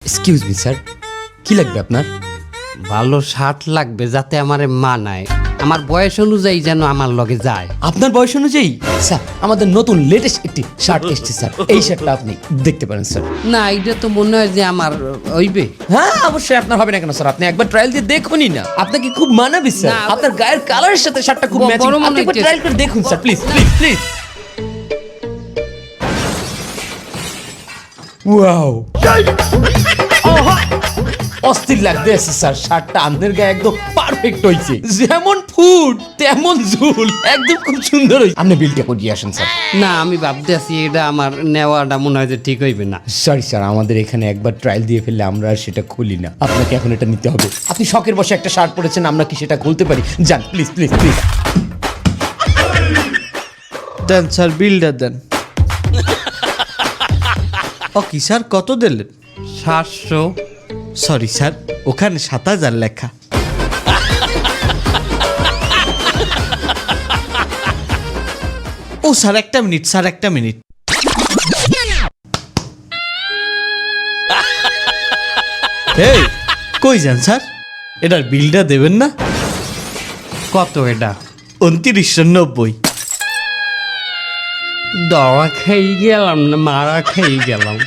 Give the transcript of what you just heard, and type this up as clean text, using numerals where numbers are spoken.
Excuse me sir, কি লাগবে আপনার? ভালো শার্ট লাগবে যাতে আমারে মানায়, আমার বয়স অনুযায়ী যেন আমার লগে যায়। আপনার বয়স অনুযায়ী? স্যার আমাদের নতুন লেটেস্ট একটি শার্ট এসেছে স্যার, এই শার্টটা আপনি দেখতে পারেন স্যার। না এটা তো মনে হয় যে আমার হইবে। হ্যাঁ অবশ্যই আপনার হবে না কেন স্যার, আপনি একবার ট্রায়াল দিয়ে দেখুনই না, আপনাকে খুব মানাবে স্যার, না, আপনার গায়ের কালারের সাথে শার্টটা খুব বড় ম্যাচিং, মনে আপনি একবার হচ্ছে। ট্রায়াল করে দেখুন sir, please please please. Wow, অস্থির লাগতেছে স্যার, শার্টটা আপনার গায়ে একদম পারফেক্ট হইছে, যেমন ফুট তেমন ঝুল, একদম খুব সুন্দর হইছে। আপনি বিলটা করিয়ে আসেন স্যার। না আমি ভাবতে আছি এটা আমার নেওয়াটা মনে হয় যে ঠিক হইবে না। সরি স্যার, আমাদের এখানে একবার ট্রায়াল দিয়ে ফেললে আমরা আর সেটা খুলি না, আপনাকে এখন এটা নিতে হবে। আপনি শখের বসে একটা শার্ট পরেছেন, আমরা কি সেটা খুলতে পারি? যান প্লিজ প্লিজ প্লিজ। দেন স্যার, বিলটা দেন। ও কি স্যার, কত দিলেন? 700। সরি স্যার, ওখানে 7,000 লেখা। ও স্যার একটা মিনিট, স্যার একটা মিনিট। এই কই যান স্যার, এটার বিলটা দেবেন না? কত এটা? 2990। দওয়া খেয়ে গেলাম না মারা খেয়ে গেলাম।